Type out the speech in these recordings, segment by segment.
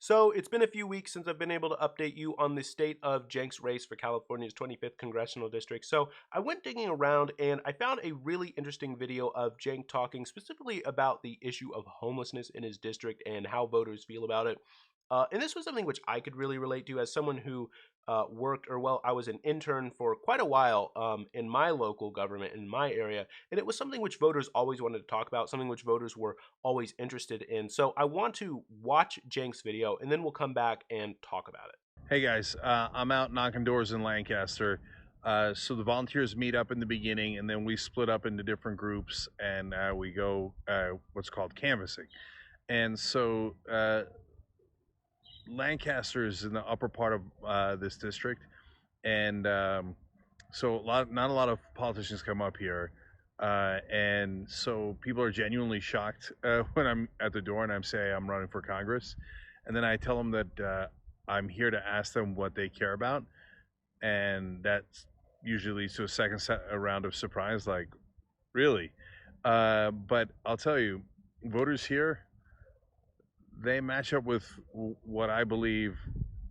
So it's been a few weeks since I've been able to update you on the state of Cenk's race for California's 25th congressional district. So I went digging around and I found a really interesting video of Cenk talking specifically about the issue of homelessness in his district and how voters feel about it. And this was something which I could really relate to as someone who I was an intern for quite a while in my local government in my area, and it was something which voters always wanted to talk about, something which voters were always interested in. So I want to watch Cenk's video, and then we'll come back and talk about it. Hey guys, I'm out knocking doors in Lancaster. So the volunteers meet up in the beginning, and then we split up into different groups, and we go what's called canvassing. And so Lancaster is in the upper part of this district, and so not a lot of politicians come up here, and so people are genuinely shocked when I'm at the door and I'm saying I'm running for Congress, and then I tell them that I'm here to ask them what they care about, and that usually leads to a a round of surprise, like, really? But I'll tell you, voters here, they match up with what I believe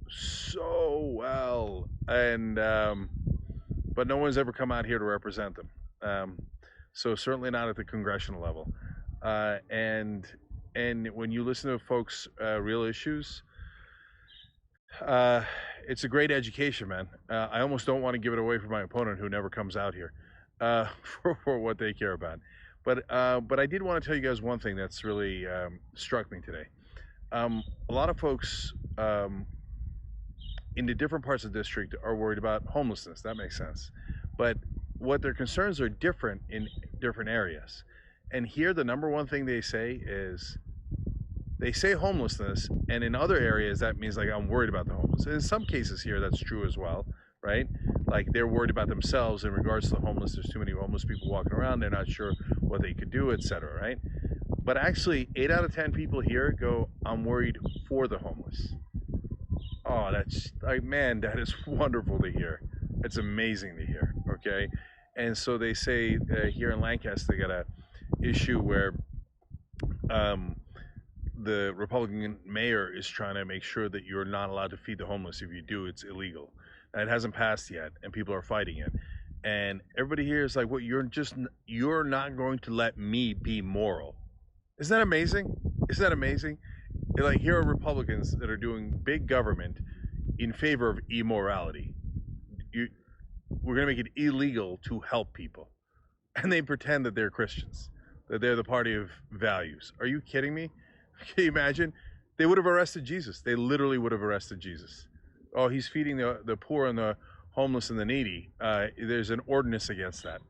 so well, and but no one's ever come out here to represent them. So certainly not at the congressional level. And when you listen to folks' real issues, it's a great education, man. I almost don't want to give it away for my opponent who never comes out here for what they care about. But I did want to tell you guys one thing that's really struck me today. A lot of folks in the different parts of the district are worried about homelessness. That makes sense. But what their concerns are different in different areas. And here, the number one thing they say is, they say homelessness, and in other areas that means, like, I'm worried about the homeless. And in some cases here that's true as well, right? Like, they're worried about themselves in regards to the homeless. There's too many homeless people walking around, they're not sure what they could do, etc., right? But actually 8 out of 10 people here go, I'm worried for the homeless. Oh, that's like, man, that is wonderful to hear. It's amazing to hear. Okay. And so they say here in Lancaster they got a issue where the Republican mayor is trying to make sure that you're not allowed to feed the homeless. If you do, it's illegal. And it hasn't passed yet, and people are fighting it. And everybody here is like, "What? You're not going to let me be moral?" Isn't that amazing? Isn't that amazing? Like, here are Republicans that are doing big government in favor of immorality. We're going to make it illegal to help people, and they pretend that they're Christians, that they're the party of values. Are you kidding me? Can you imagine? They would have arrested Jesus. They literally would have arrested Jesus. Oh, he's feeding the poor and the homeless and the needy. There's an ordinance against that.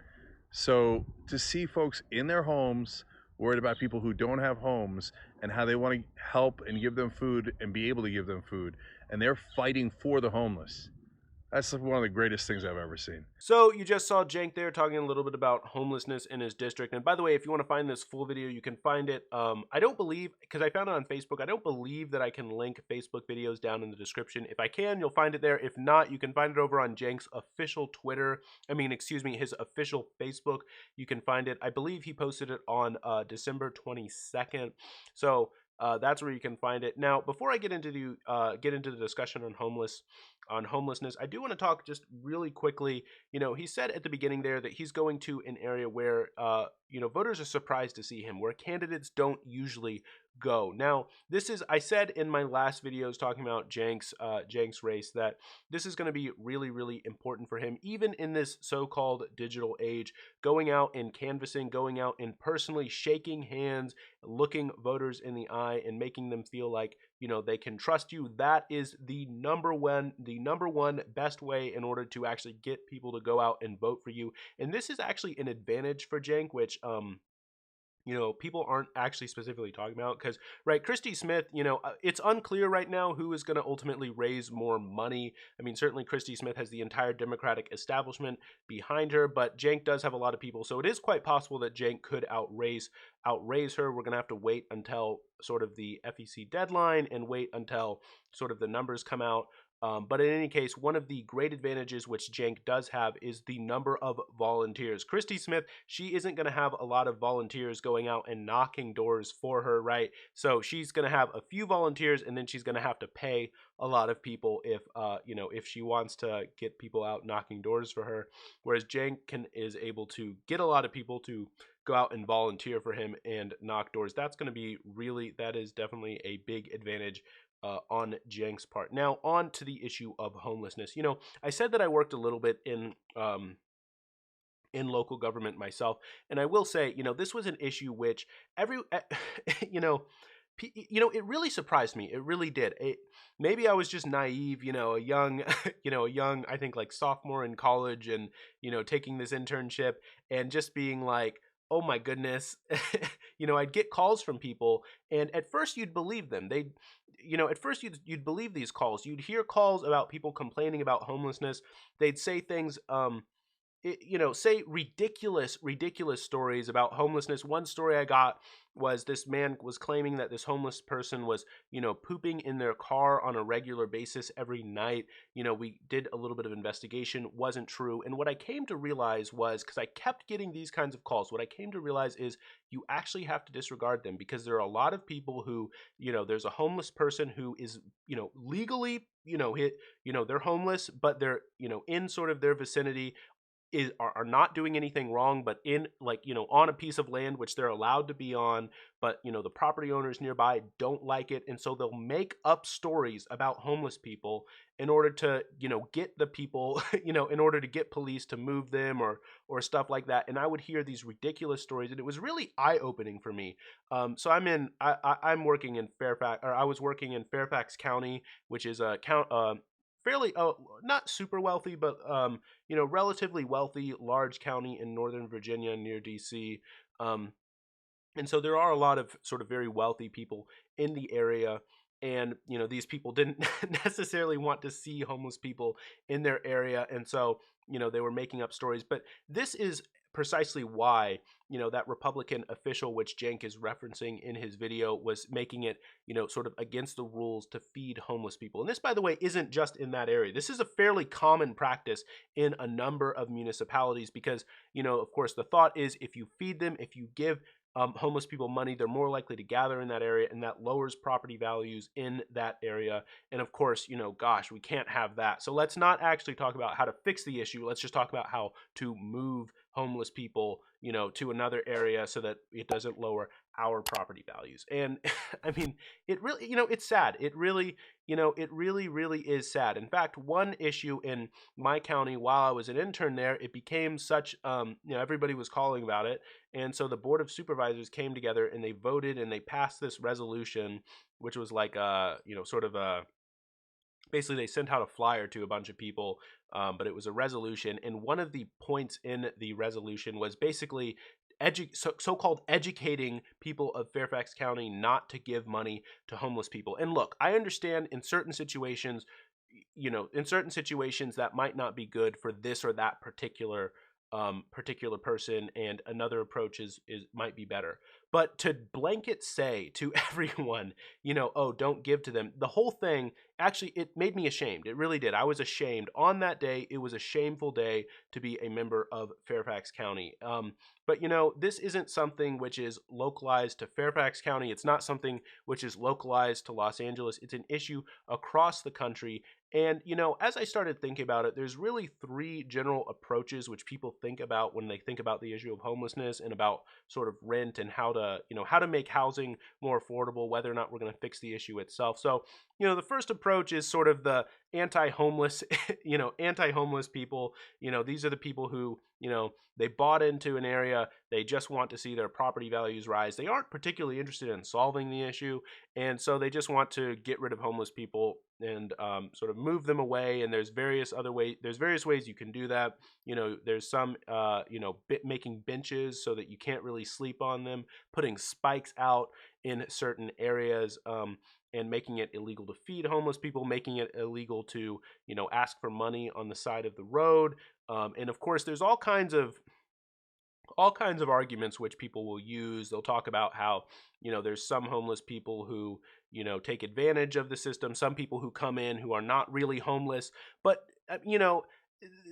So to see folks in their homes worried about people who don't have homes and how they want to help and give them food and be able to give them food, and they're fighting for the homeless. That's one of the greatest things I've ever seen. So you just saw Cenk there talking a little bit about homelessness in his district. And by the way, if you want to find this full video, you can find it. I don't believe, because I found it on Facebook, I don't believe that I can link Facebook videos down in the description. If I can, you'll find it there. If not, you can find it over on Cenk's official Twitter. His official Facebook. You can find it. I believe he posted it on December 22nd. So that's where you can find it. Now, before I get into the discussion on homelessness, I do want to talk just really quickly. You know, he said at the beginning there that he's going to an area where voters are surprised to see him, where candidates don't usually go. Now, I said in my last videos talking about Cenk's race that this is going to be really, really important for him, even in this so-called digital age, going out and canvassing, going out and personally shaking hands, looking voters in the eye and making them feel like, they can trust you. That is the number one best way in order to actually get people to go out and vote for you. And this is actually an advantage for Cenk, which people aren't actually specifically talking about, because, right, Christy Smith, it's unclear right now who is going to ultimately raise more money. I mean, certainly Christy Smith has the entire Democratic establishment behind her, but Cenk does have a lot of people, so it is quite possible that Cenk could outraise her. We're going to have to wait until sort of the FEC deadline and wait until sort of the numbers come out. But in any case, one of the great advantages which Cenk does have is the number of volunteers. Christy Smith, she isn't going to have a lot of volunteers going out and knocking doors for her, right? So she's going to have a few volunteers, and then she's going to have to pay a lot of people if if she wants to get people out knocking doors for her. Whereas Cenk is able to get a lot of people to go out and volunteer for him and knock doors. That is definitely a big advantage on Cenk's part. Now, on to the issue of homelessness. I said that I worked a little bit in local government myself, and I will say, this was an issue which you know, it really surprised me. It really did. Maybe I was just naive, a young, I think like sophomore in college, and taking this internship and just being like, oh my goodness, I'd get calls from people, and at first you'd believe them. At first you'd believe these calls. You'd hear calls about people complaining about homelessness. They'd say things, say ridiculous stories about homelessness. One story I got was this man was claiming that this homeless person was, pooping in their car on a regular basis every night. We did a little bit of investigation, wasn't true. And what I came to realize was, because I kept getting these kinds of calls, what I came to realize is you actually have to disregard them, because there are a lot of people who, there's a homeless person who is, legally, they're homeless, but they're, in sort of their vicinity, are not doing anything wrong, but in, like, on a piece of land which they're allowed to be on, but the property owners nearby don't like it, and so they'll make up stories about homeless people in order to get the people in order to get police to move them, or stuff like that. And I would hear these ridiculous stories, and it was really eye-opening for me. So I'm working in Fairfax, or I was working in Fairfax County, which is a fairly, not super wealthy, but relatively wealthy, large county in Northern Virginia near DC. Um, and so there are a lot of sort of very wealthy people in the area. And, these people didn't necessarily want to see homeless people in their area. And so, they were making up stories. But this is precisely why, that Republican official, which Cenk is referencing in his video, was making it, sort of against the rules to feed homeless people. And this, by the way, isn't just in that area. This is a fairly common practice in a number of municipalities, because, of course, the thought is, if you feed them, if you give homeless people money, they're more likely to gather in that area, and that lowers property values in that area. And of course, gosh, we can't have that. So let's not actually talk about how to fix the issue. Let's just talk about how to move homeless people, to another area, so that it doesn't lower our property values. And I mean, it really, it's sad. It really is sad. In fact, one issue in my county while I was an intern there, it became such, everybody was calling about it. And so the Board of Supervisors came together, and they voted, and they passed this resolution, which was like, sort of a, basically they sent out a flyer to a bunch of people, but it was a resolution. And one of the points in the resolution was basically so-called educating people of Fairfax County not to give money to homeless people. And look, I understand in certain situations, that might not be good for this or that particular person, and another approach is might be better. But to blanket say to everyone, oh, don't give to them, the whole thing, actually, it made me ashamed. It really did. I was ashamed on that day. It was a shameful day to be a member of Fairfax County. But this isn't something which is localized to Fairfax County. It's not something which is localized to Los Angeles. It's an issue across the country. And, as I started thinking about it, there's really three general approaches which people think about when they think about the issue of homelessness, and about sort of rent, and how to make housing more affordable, whether or not we're going to fix the issue itself. So, the first approach is sort of the anti-homeless, anti-homeless people. These are the people who, they bought into an area. They just want to see their property values rise. They aren't particularly interested in solving the issue. And so they just want to get rid of homeless people, and sort of move them away. And there's various ways you can do that. There's some, making benches so that you can't really sleep on them, putting spikes out in certain areas, and making it illegal to feed homeless people, making it illegal to, ask for money on the side of the road. And of course, there's all kinds of all kinds of arguments which people will use. They'll talk about how, there's some homeless people who, take advantage of the system, some people who come in who are not really homeless, but,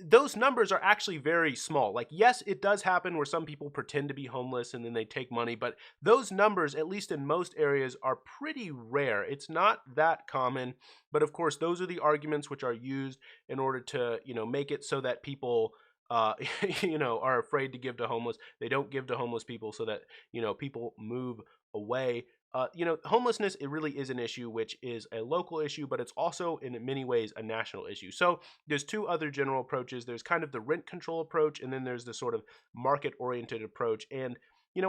those numbers are actually very small. Like, yes, it does happen where some people pretend to be homeless and then they take money, but those numbers, at least in most areas, are pretty rare. It's not that common. But of course, those are the arguments which are used in order to, make it so that people, uh, are afraid to give to homeless. They don't give to homeless people so that, people move away. Homelessness, it really is an issue, which is a local issue, but it's also in many ways a national issue. So there's two other general approaches. There's kind of the rent control approach, and then there's the sort of market oriented approach. And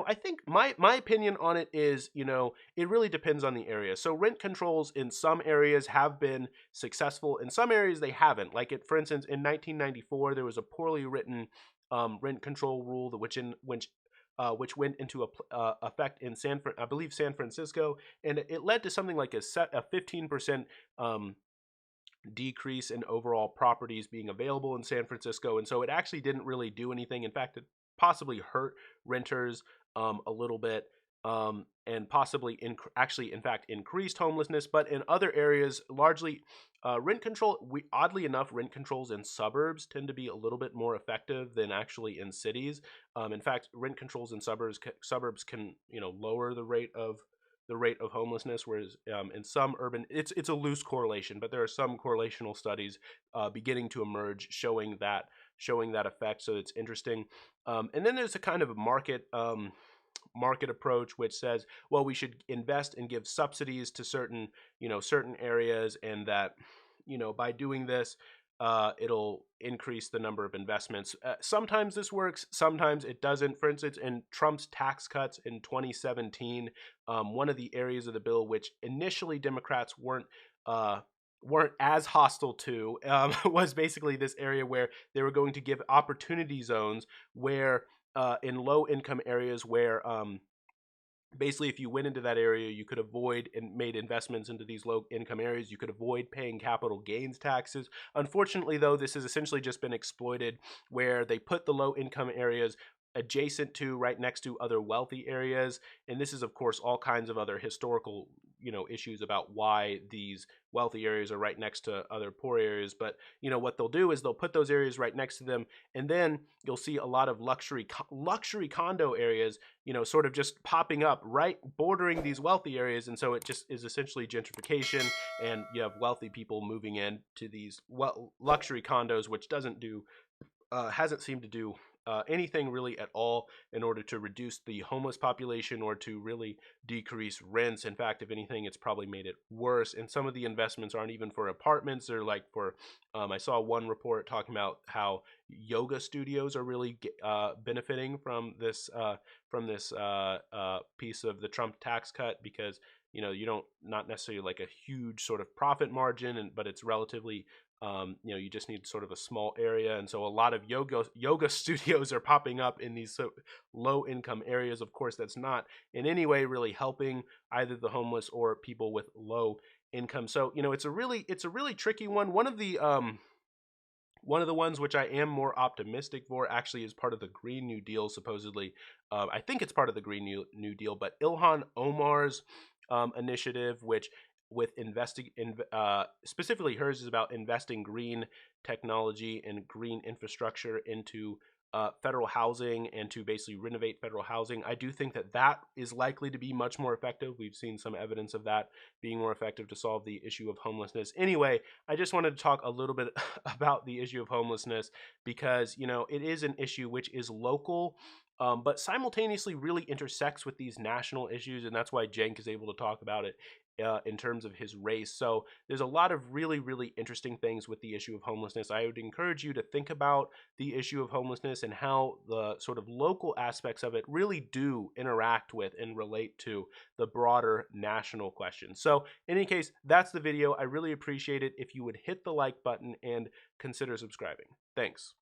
I think my opinion on it is, it really depends on the area. So rent controls in some areas have been successful. In some areas they haven't. Like, for instance, in 1994 there was a poorly written rent control rule that which went into effect in I believe San Francisco, and it led to something like a 15% decrease in overall properties being available in San Francisco. And so it actually didn't really do anything. In fact, it possibly hurt renters a little bit, and possibly actually, in fact, increased homelessness. But in other areas, largely rent control, oddly enough, rent controls in suburbs tend to be a little bit more effective than actually in cities. In fact, rent controls in suburbs can, lower the rate of homelessness, whereas in some urban, it's a loose correlation, but there are some correlational studies beginning to emerge showing that effect. So it's interesting. And then there's a kind of a market approach which says, well, we should invest and give subsidies to certain areas, and that, by doing this, it'll increase the number of investments. Sometimes this works, sometimes it doesn't. For instance, in Trump's tax cuts in 2017, one of the areas of the bill which initially Democrats weren't as hostile to, was basically this area where they were going to give opportunity zones where, in low income areas where, basically, if you went into that area, you could avoid and made investments into these low income areas, you could avoid paying capital gains taxes. Unfortunately, though, this has essentially just been exploited, where they put the low income areas adjacent to, right next to, other wealthy areas. And this is, of course, all kinds of other historical, issues about why these wealthy areas are right next to other poor areas. But what they'll do is they'll put those areas right next to them, and then you'll see a lot of luxury condo areas, sort of just popping up right bordering these wealthy areas. And so it just is essentially gentrification, and you have wealthy people moving in to these luxury condos, which hasn't seemed to do anything really at all in order to reduce the homeless population or to really decrease rents. In fact, if anything, it's probably made it worse. And some of the investments aren't even for apartments; they're like for. I saw one report talking about how yoga studios are really benefiting from this piece of the Trump tax cut, because you don't, not necessarily like a huge sort of profit margin, but it's relatively, you just need sort of a small area. And so a lot of yoga studios are popping up in these low income areas. Of course, that's not in any way really helping either the homeless or people with low income. So it's a really tricky one. One of the ones which I am more optimistic for actually is part of the Green New Deal, supposedly. I think it's part of the Green New Deal, but Ilhan Omar's initiative, which with specifically hers is about investing green technology and green infrastructure into federal housing, and to basically renovate federal housing. I do think that is likely to be much more effective. We've seen some evidence of that being more effective to solve the issue of homelessness. Anyway, I just wanted to talk a little bit about the issue of homelessness, because it is an issue which is local, but simultaneously really intersects with these national issues, and that's why Cenk is able to talk about it in terms of his race. So there's a lot of really, really interesting things with the issue of homelessness. I would encourage you to think about the issue of homelessness and how the sort of local aspects of it really do interact with and relate to the broader national question. So in any case, that's the video. I really appreciate it if you would hit the like button and consider subscribing. Thanks.